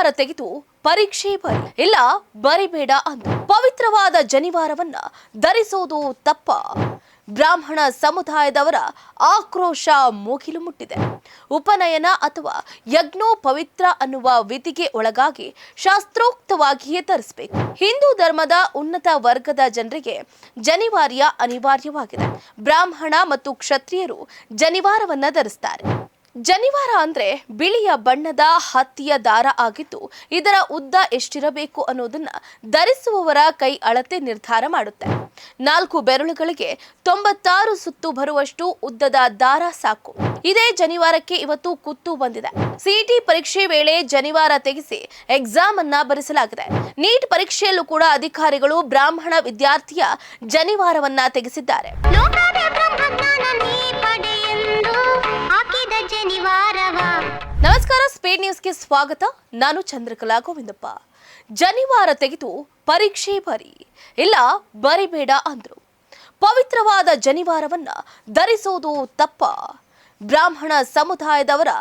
ಜನಿವಾರ ತೆಗೆದು ಪರೀಕ್ಷೆ ಬರಿ ಇಲ್ಲ ಬರಿಬೇಡ ಅಂತ ಪವಿತ್ರವಾದ ಜನಿವಾರವನ್ನ ಧರಿಸೋದು ತಪ್ಪ. ಬ್ರಾಹ್ಮಣ ಸಮುದಾಯದವರ ಆಕ್ರೋಶ ಮುಗಿಲು ಮುಟ್ಟಿದೆ. ಉಪನಯನ ಅಥವಾ ಯಜ್ಞೋಪವಿತ್ರ ಅನ್ನುವ ವಿಧಿಗೆ ಒಳಗಾಗಿ ಶಾಸ್ತ್ರೋಕ್ತವಾಗಿಯೇ ಧರಿಸಬೇಕು. ಹಿಂದೂ ಧರ್ಮದ ಉನ್ನತ ವರ್ಗದ ಜನರಿಗೆ ಜನಿವಾರ್ಯ ಅನಿವಾರ್ಯವಾಗಿದೆ. ಬ್ರಾಹ್ಮಣ ಮತ್ತು ಕ್ಷತ್ರಿಯರು ಜನಿವಾರವನ್ನ ಧರಿಸ್ತಾರೆ. ಜನಿವಾರ ಅಂದ್ರೆ ಬಿಳಿಯ ಬಣ್ಣದ ಹತ್ತಿಯ ದಾರ ಆಗಿದ್ದು, ಇದರ ಉದ್ದ ಎಷ್ಟಿರಬೇಕು ಅನ್ನೋದನ್ನ ಧರಿಸುವವರ ಕೈ ಅಳತೆ ನಿರ್ಧಾರ ಮಾಡುತ್ತೆ. 4 ಬೆರಳುಗಳಿಗೆ 96 ಸುತ್ತು ಬರುವಷ್ಟು ಉದ್ದದ ದಾರ ಸಾಕು. ಇದೇ ಜನಿವಾರಕ್ಕೆ ಇವತ್ತು ಕುತ್ತು ಬಂದಿದೆ. ಸಿಇಟಿ ಪರೀಕ್ಷೆ ವೇಳೆ ಜನಿವಾರ ತೆಗೆಸಿ ಎಕ್ಸಾಮ್ ಅನ್ನ ಬರೆಸಲಾಗಿದೆ. ನೀಟ್ ಪರೀಕ್ಷೆಯಲ್ಲೂ ಕೂಡ ಅಧಿಕಾರಿಗಳು ಬ್ರಾಹ್ಮಣ ವಿದ್ಯಾರ್ಥಿಯ ಜನಿವಾರವನ್ನ ತೆಗೆಸಿದ್ದಾರೆ. ನಮಸ್ಕಾರ, ಸ್ಪೀಡ್ ನ್ಯೂಸ್ಗೆ ಸ್ವಾಗತ. ನಾನು ಚಂದ್ರಕಲಾ ಗೋವಿಂದಪ್ಪ. ಜನಿವಾರ ತೆಗೆದು ಪರೀಕ್ಷೆ ಬರಿ ಇಲ್ಲ ಬರಿಬೇಡ ಅಂದ್ರು. ಪವಿತ್ರವಾದ ಜನಿವಾರವನ್ನ ಧರಿಸೋದು ತಪ್ಪ. ಬ್ರಾಹ್ಮಣ ಸಮುದಾಯದವರ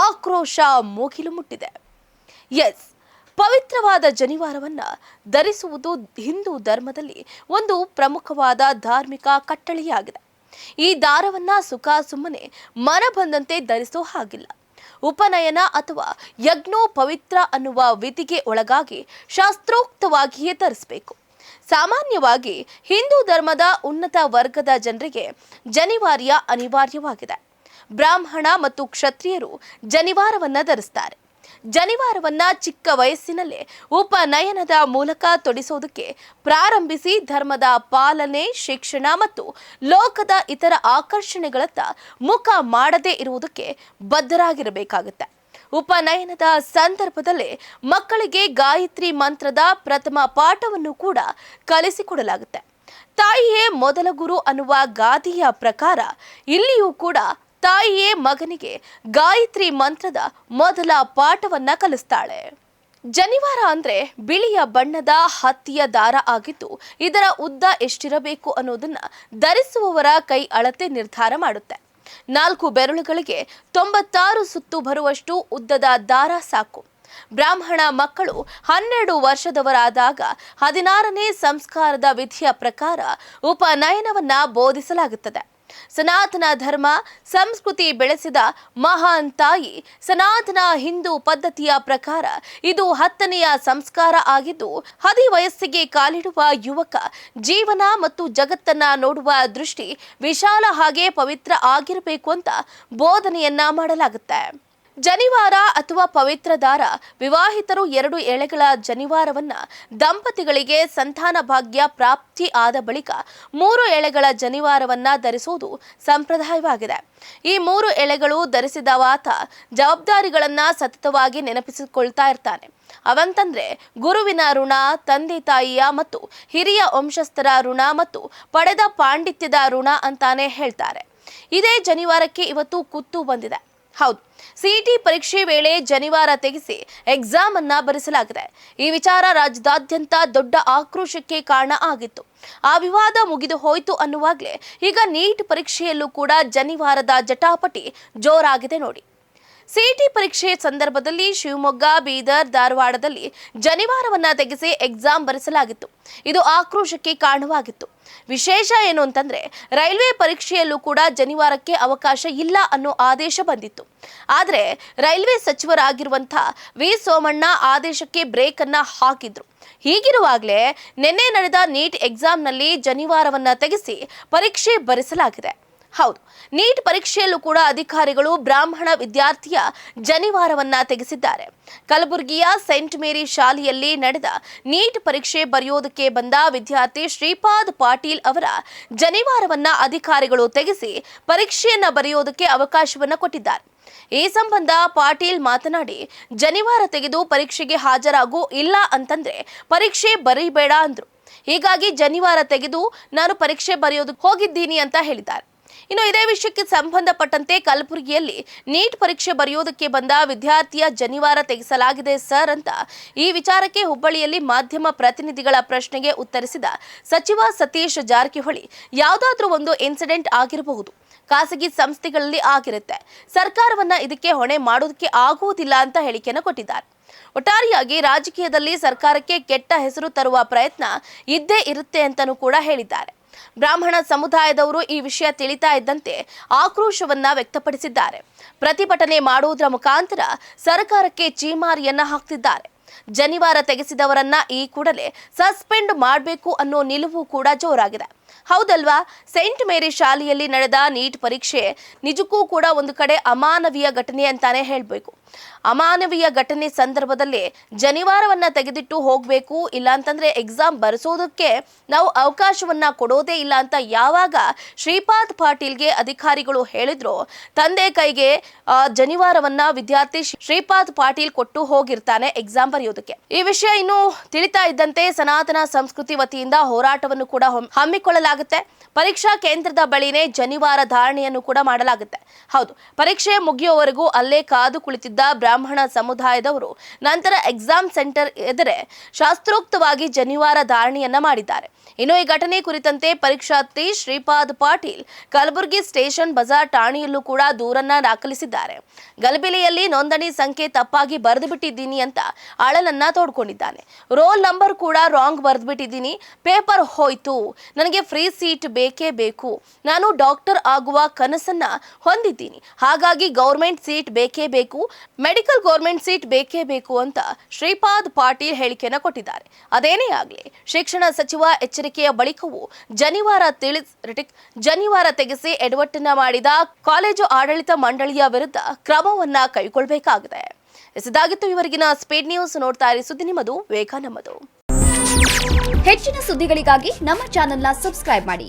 ಆಕ್ರೋಶ ಮುಗಿಲು ಮುಟ್ಟಿದೆ. ಎಸ್, ಪವಿತ್ರವಾದ ಜನಿವಾರವನ್ನ ಧರಿಸುವುದು ಹಿಂದೂ ಧರ್ಮದಲ್ಲಿ ಒಂದು ಪ್ರಮುಖವಾದ ಧಾರ್ಮಿಕ ಕಟ್ಟಳೆಯಾಗಿದೆ. ಈ ದಾರವನ್ನ ಸುಖ ಸುಮ್ಮನೆ ಮನ ಬಂದಂತೆ ಧರಿಸೋ ಹಾಗಿಲ್ಲ. ಉಪನಯನ ಅಥವಾ ಯಜ್ಞೋಪವಿತ್ರ ಅನ್ನುವ ವಿಧಿಗೆ ಒಳಗಾಗಿ ಶಾಸ್ತ್ರೋಕ್ತವಾಗಿಯೇ ಧರಿಸಬೇಕು. ಸಾಮಾನ್ಯವಾಗಿ ಹಿಂದೂ ಧರ್ಮದ ಉನ್ನತ ವರ್ಗದ ಜನರಿಗೆ ಜನಿವಾರ್ಯ ಅನಿವಾರ್ಯವಾಗಿದೆ. ಬ್ರಾಹ್ಮಣ ಮತ್ತು ಕ್ಷತ್ರಿಯರು ಜನಿವಾರವನ್ನ ಧರಿಸ್ತಾರೆ. ಜನಿವಾರವನ್ನ ಚಿಕ್ಕ ವಯಸ್ಸಿನಲ್ಲೇ ಉಪನಯನದ ಮೂಲಕ ತೊಡಿಸೋದಕ್ಕೆ ಪ್ರಾರಂಭಿಸಿ ಧರ್ಮದ ಪಾಲನೆ, ಶಿಕ್ಷಣ ಮತ್ತು ಲೋಕದ ಇತರ ಆಕರ್ಷಣೆಗಳತ್ತ ಮುಖ ಮಾಡದೇ ಇರುವುದಕ್ಕೆ ಬದ್ಧರಾಗಿರಬೇಕಾಗುತ್ತೆ. ಉಪನಯನದ ಸಂದರ್ಭದಲ್ಲೇ ಮಕ್ಕಳಿಗೆ ಗಾಯತ್ರಿ ಮಂತ್ರದ ಪ್ರಥಮ ಪಾಠವನ್ನು ಕೂಡ ಕಲಿಸಿಕೊಡಲಾಗುತ್ತೆ. ತಾಯಿಯೇ ಮೊದಲ ಗುರು ಅನ್ನುವ ಗಾದೆಯ ಪ್ರಕಾರ ಇಲ್ಲಿಯೂ ಕೂಡ ತಾಯಿಯೇ ಮಗನಿಗೆ ಗಾಯತ್ರಿ ಮಂತ್ರದ ಮೊದಲ ಪಾಠವನ್ನ ಕಲಿಸ್ತಾಳೆ. ಜನಿವಾರ ಅಂದ್ರೆ ಬಿಳಿಯ ಬಣ್ಣದ ಹತ್ತಿಯ ದಾರ ಆಗಿದ್ದು, ಇದರ ಉದ್ದ ಎಷ್ಟಿರಬೇಕು ಅನ್ನೋದನ್ನ ಧರಿಸುವವರ ಕೈ ಅಳತೆ ನಿರ್ಧಾರ ಮಾಡುತ್ತೆ. 4 ಬೆರಳುಗಳಿಗೆ 96 ಸುತ್ತು ಬರುವಷ್ಟು ಉದ್ದದ ದಾರ ಸಾಕು. ಬ್ರಾಹ್ಮಣ ಮಕ್ಕಳು 12 ವರ್ಷದವರಾದಾಗ 16ನೇ ಸಂಸ್ಕಾರದ ವಿಧಿಯ ಪ್ರಕಾರ ಉಪನಯನವನ್ನ ಬೋಧಿಸಲಾಗುತ್ತದೆ. ಸನಾತನ ಧರ್ಮ ಸಂಸ್ಕೃತಿ ಬೆಳೆಸಿದ ಮಹಾನ್ ತಾಯಿ ಸನಾತನ ಹಿಂದೂ ಪದ್ಧತಿಯ ಪ್ರಕಾರ ಇದು 10ನೆಯ ಸಂಸ್ಕಾರ ಆಗಿದ್ದು, ಹದಿವಯಸ್ಸಿಗೆ ಕಾಲಿಡುವ ಯುವಕ ಜೀವನ ಮತ್ತು ಜಗತ್ತನ್ನ ನೋಡುವ ದೃಷ್ಟಿ ವಿಶಾಲ ಹಾಗೆ ಪವಿತ್ರ ಆಗಿರಬೇಕು ಅಂತ ಬೋಧನೆಯನ್ನ ಮಾಡಲಾಗುತ್ತೆ. ಜನಿವಾರ ಅಥವಾ ಪವಿತ್ರ ದಾರ ವಿವಾಹಿತರು 2 ಎಳೆಗಳ ಜನಿವಾರವನ್ನ ದಂಪತಿಗಳಿಗೆ ಸಂತಾನ ಭಾಗ್ಯ ಪ್ರಾಪ್ತಿ ಆದ ಬಳಿಕ 3 ಎಳೆಗಳ ಜನಿವಾರವನ್ನ ಧರಿಸುವುದು ಸಂಪ್ರದಾಯವಾಗಿದೆ. ಈ 3 ಎಳೆಗಳು ಧರಿಸಿದವಾತ ಜವಾಬ್ದಾರಿಗಳನ್ನ ಸತತವಾಗಿ ನೆನಪಿಸಿಕೊಳ್ತಾ ಇರ್ತಾನೆ. ಅವಂತಂದ್ರೆ ಗುರುವಿನ ಋಣ, ತಂದೆ ತಾಯಿಯ ಮತ್ತು ಹಿರಿಯ ವಂಶಸ್ಥರ ಋಣ ಮತ್ತು ಪಡೆದ ಪಾಂಡಿತ್ಯದ ಋಣ ಅಂತಾನೆ ಹೇಳ್ತಾರೆ. ಇದೇ ಜನಿವಾರಕ್ಕೆ ಇವತ್ತು ಕುತ್ತು ಬಂದಿದೆ. ಹೌದು, ಸಿಇಟಿ ಪರೀಕ್ಷೆ ವೇಳೆ ಜನಿವಾರ ತೆಗೆಸಿ ಎಕ್ಸಾಮ್ ಅನ್ನ ಬರೆಸಲಾಗಿದೆ. ಈ ವಿಚಾರ ರಾಜ್ಯದಾದ್ಯಂತ ದೊಡ್ಡ ಆಕ್ರೋಶಕ್ಕೆ ಕಾರಣ ಆಗಿತ್ತು. ಆ ವಿವಾದ ಮುಗಿದು ಹೋಯ್ತು ಅನ್ನುವಾಗ್ಲೇ ಈಗ ನೀಟ್ ಪರೀಕ್ಷೆಯಲ್ಲೂ ಕೂಡ ಜನಿವಾರದ ಜಟಾಪಟಿ ಜೋರಾಗಿದೆ ನೋಡಿ. ಸಿಇಟಿ ಪರೀಕ್ಷೆ ಸಂದರ್ಭದಲ್ಲಿ ಶಿವಮೊಗ್ಗ, ಬೀದರ್, ಧಾರವಾಡದಲ್ಲಿ ಜನಿವಾರವನ್ನ ತೆಗೆಸಿ ಎಕ್ಸಾಮ್ ಬರೆಸಲಾಗಿತ್ತು. ಇದು ಆಕ್ರೋಶಕ್ಕೆ ಕಾರಣವಾಗಿತ್ತು. ವಿಶೇಷ ಏನು ಅಂತಂದ್ರೆ, ರೈಲ್ವೆ ಪರೀಕ್ಷೆಯಲ್ಲೂ ಕೂಡ ಜನಿವಾರಕ್ಕೆ ಅವಕಾಶ ಇಲ್ಲ ಅನ್ನೋ ಆದೇಶ ಬಂದಿತ್ತು. ಆದರೆ ರೈಲ್ವೆ ಸಚಿವರಾಗಿರುವಂತಹ ವಿ ಸೋಮಣ್ಣ ಆದೇಶಕ್ಕೆ ಬ್ರೇಕ್ ಅನ್ನ ಹಾಕಿದ್ರು. ಹೀಗಿರುವಾಗಲೇ ನಿನ್ನೆ ನಡೆದ ನೀಟ್ ಎಕ್ಸಾಮ್ನಲ್ಲಿ ಜನಿವಾರವನ್ನ ತೆಗೆಸಿ ಪರೀಕ್ಷೆ ಬರೆಸಲಾಗಿದೆ. ಹೌದು, ನೀಟ್ ಪರೀಕ್ಷೆಯಲ್ಲೂ ಕೂಡ ಅಧಿಕಾರಿಗಳು ಬ್ರಾಹ್ಮಣ ವಿದ್ಯಾರ್ಥಿಯ ಜನಿವಾರವನ್ನ ತೆಗೆಸಿದ್ದಾರೆ. ಕಲಬುರಗಿಯ ಸೆಂಟ್ ಮೇರಿ ಶಾಲೆಯಲ್ಲಿ ನಡೆದ ನೀಟ್ ಪರೀಕ್ಷೆ ಬರೆಯೋದಕ್ಕೆ ಬಂದ ವಿದ್ಯಾರ್ಥಿ ಶ್ರೀಪಾದ್ ಪಾಟೀಲ್ ಅವರ ಜನಿವಾರವನ್ನ ಅಧಿಕಾರಿಗಳು ತೆಗೆಸಿ ಪರೀಕ್ಷೆಯನ್ನ ಬರೆಯೋದಕ್ಕೆ ಅವಕಾಶವನ್ನ ಕೊಟ್ಟಿದ್ದಾರೆ. ಈ ಸಂಬಂಧ ಪಾಟೀಲ್ ಮಾತನಾಡಿ, ಜನಿವಾರ ತೆಗೆದು ಪರೀಕ್ಷೆಗೆ ಹಾಜರಾಗು, ಇಲ್ಲ ಅಂತಂದ್ರೆ ಪರೀಕ್ಷೆ ಬರೀಬೇಡ ಅಂದ್ರು. ಹೀಗಾಗಿ ಜನಿವಾರ ತೆಗೆದು ನಾನು ಪರೀಕ್ಷೆ ಬರೆಯೋದಕ್ಕೆ ಹೋಗಿದ್ದೀನಿ ಅಂತ ಹೇಳಿದ್ದಾರೆ. ಇನ್ನು ಇದೇ ವಿಷಯಕ್ಕೆ ಸಂಬಂಧಪಟ್ಟಂತೆ ಕಲಬುರಗಿಯಲ್ಲಿ ನೀಟ್ ಪರೀಕ್ಷೆ ಬರೆಯೋದಕ್ಕೆ ಬಂದ ವಿದ್ಯಾರ್ಥಿಯ ಜನಿವಾರ ತೆಗೆಸಲಾಗಿದೆ ಸರ್ ಅಂತ ಈ ವಿಚಾರಕ್ಕೆ ಹುಬ್ಬಳ್ಳಿಯಲ್ಲಿ ಮಾಧ್ಯಮ ಪ್ರತಿನಿಧಿಗಳ ಪ್ರಶ್ನೆಗೆ ಉತ್ತರಿಸಿದ ಸಚಿವ ಸತೀಶ್ ಜಾರಕಿಹೊಳಿ, ಯಾವುದಾದ್ರೂ ಒಂದು ಇನ್ಸಿಡೆಂಟ್ ಆಗಿರಬಹುದು, ಖಾಸಗಿ ಸಂಸ್ಥೆಗಳಲ್ಲಿ ಆಗಿರುತ್ತೆ, ಸರ್ಕಾರವನ್ನ ಇದಕ್ಕೆ ಹೊಣೆ ಮಾಡೋದಕ್ಕೆ ಆಗುವುದಿಲ್ಲ ಅಂತ ಹೇಳಿಕೆಯನ್ನು ಕೊಟ್ಟಿದ್ದಾರೆ. ಒಟ್ಟಾರೆಯಾಗಿ ರಾಜಕೀಯದಲ್ಲಿ ಸರ್ಕಾರಕ್ಕೆ ಕೆಟ್ಟ ಹೆಸರು ತರುವ ಪ್ರಯತ್ನ ಇದ್ದೇ ಇರುತ್ತೆ ಅಂತಲೂ ಕೂಡ ಹೇಳಿದ್ದಾರೆ. ಬ್ರಾಹ್ಮಣ ಸಮುದಾಯದವರು ಈ ವಿಷಯ ತಿಳಿತಾ ಇದ್ದಂತೆ ಆಕ್ರೋಶವನ್ನ ವ್ಯಕ್ತಪಡಿಸಿದ್ದಾರೆ. ಪ್ರತಿಭಟನೆ ಮಾಡುವುದರ ಮುಖಾಂತರ ಸರ್ಕಾರಕ್ಕೆ ಚೀಮಾರಿಯನ್ನ ಹಾಕ್ತಿದ್ದಾರೆ. ಜನಿವಾರ ತೆಗೆಸಿದವರನ್ನ ಈ ಕೂಡಲೇ ಸಸ್ಪೆಂಡ್ ಮಾಡಬೇಕು ಅನ್ನೋ ನಿಲುವು ಕೂಡ ಜೋರಾಗಿದೆ. ಹೌದಲ್ವಾ? ಸೈಂಟ್ ಮೇರಿ ಶಾಲೆಯಲ್ಲಿ ನಡೆದ ನೀಟ್ ಪರೀಕ್ಷೆ ನಿಜಕ್ಕೂ ಕೂಡ ಒಂದು ಕಡೆ ಅಮಾನವೀಯ ಘಟನೆ ಅಂತಾನೆ ಹೇಳಬೇಕು. ಅಮಾನವೀಯ ಘಟನೆ ಸಂದರ್ಭದಲ್ಲಿ ಜನಿವಾರವನ್ನ ತೆಗೆದಿಟ್ಟು ಹೋಗಬೇಕು, ಇಲ್ಲ ಅಂತಂದ್ರೆ ಎಕ್ಸಾಮ್ ಬರೆಸೋದಕ್ಕೆ ನಾವು ಅವಕಾಶವನ್ನ ಕೊಡೋದೇ ಇಲ್ಲ ಅಂತ ಯಾವಾಗ ಶ್ರೀಪಾದ್ ಪಾಟೀಲ್ಗೆ ಅಧಿಕಾರಿಗಳು ಹೇಳಿದ್ರು, ತಂದೆ ಕೈಗೆ ಜನಿವಾರವನ್ನ ವಿದ್ಯಾರ್ಥಿ ಶ್ರೀಪಾದ್ ಪಾಟೀಲ್ ಕೊಟ್ಟು ಹೋಗಿರ್ತಾನೆ ಎಕ್ಸಾಮ್ ಬರೆಯೋದಕ್ಕೆ. ಈ ವಿಷಯ ಇನ್ನು ತಿಳಿತಾ ಇದ್ದಂತೆ ಸನಾತನ ಸಂಸ್ಕೃತಿ ವತಿಯಿಂದ ಹೋರಾಟವನ್ನು ಕೂಡ ಹಮ್ಮಿಕೊಳ್ಳಲಾಗುತ್ತೆ. ಪರೀಕ್ಷಾ ಕೇಂದ್ರದ ಬಳಿನೇ ಜನಿವಾರ ಧಾರಣೆಯನ್ನು ಕೂಡ ಮಾಡಲಾಗುತ್ತೆ. ಹೌದು, ಪರೀಕ್ಷೆ ಮುಗಿಯುವವರೆಗೂ ಅಲ್ಲೇ ಕಾದು ಕುಳಿತಿದ್ದ ಬ್ರಾಹ್ಮಣ ಸಮುದಾಯದವರು ನಂತರ ಎಕ್ಸಾಮ್ ಸೆಂಟರ್ ಎದುರೇ ಶಾಸ್ತ್ರೋಕ್ತವಾಗಿ ಜನಿವಾರ ಧಾರಣೆಯನ್ನ ಮಾಡಿದ್ದಾರೆ. ಇನ್ನು ಈ ಘಟನೆ ಕುರಿತಂತೆ ಪರೀಕ್ಷಾರ್ಥಿ ಶ್ರೀಪಾದ್ ಪಾಟೀಲ್ ಕಲಬುರಗಿ ಸ್ಟೇಷನ್ ಬಜಾರ್ ಠಾಣೆಯಲ್ಲೂ ಕೂಡ ದೂರನ್ನ ದಾಖಲಿಸಿದ್ದಾರೆ. ಗಲಭೆಯಲ್ಲಿ ನೋಂದಣಿ ಸಂಖ್ಯೆ ತಪ್ಪಾಗಿ ಬರೆದು ಬಿಟ್ಟಿದ್ದೀನಿ ಅಂತ ಅಳಲನ್ನ ತೋಡ್ಕೊಂಡಿದ್ದಾನೆ. ರೋಲ್ ನಂಬರ್ ಕೂಡ ರಾಂಗ್ ಬರೆದು ಬಿಟ್ಟಿದ್ದೀನಿ, ಪೇಪರ್ ಹೋಯ್ತು, ನನಗೆ ಫ್ರೀ ಸೀಟ್ ಬೇಕೇ ಬೇಕು, ನಾನು ಡಾಕ್ಟರ್ ಆಗುವ ಕನಸನ್ನ ಹೊಂದಿದ್ದೀನಿ, ಹಾಗಾಗಿ ಗೌರ್ಮೆಂಟ್ ಸೀಟ್ ಬೇಕೇ ಬೇಕು, ಮೆಡಿಕಲ್ ಗೌರ್ಮೆಂಟ್ ಸೀಟ್ ಬೇಕೇ ಬೇಕು ಅಂತ ಶ್ರೀಪಾದ್ ಪಾಟೀಲ್ ಹೇಳಿಕೆಯನ್ನು ಕೊಟ್ಟಿದ್ದಾರೆ. ಅದೇನೇ ಆಗಲಿ, ಶಿಕ್ಷಣ ಸಚಿವ ಎಚ್ಚರಿಕೆಯ ಬಳಿಕವೂ ಜನಿವಾರ ತೆಗೆಸಿ ಎಡವಟ್ಟನ್ನ ಮಾಡಿದ ಕಾಲೇಜು ಆಡಳಿತ ಮಂಡಳಿಯ ವಿರುದ್ಧ ಕ್ರಮವನ್ನ ಕೈಗೊಳ್ಳಬೇಕಾಗಿದೆ. ಇದಾಗಿತ್ತು ಇವರಿಗಿನ ಸ್ಪೀಡ್ ನ್ಯೂಸ್. ನೋಡ್ತಾ ಇರಿ, ಸುದ್ದಿ ನಿಮ್ಮದು, ವೇಗ ನಮ್ಮದು. ಹೆಚ್ಚಿನ ಸುದ್ದಿಗಳಿಗಾಗಿ ನಮ್ಮ ಚಾನೆಲ್ನ ಸಬ್ಸ್ಕ್ರೈಬ್ ಮಾಡಿ.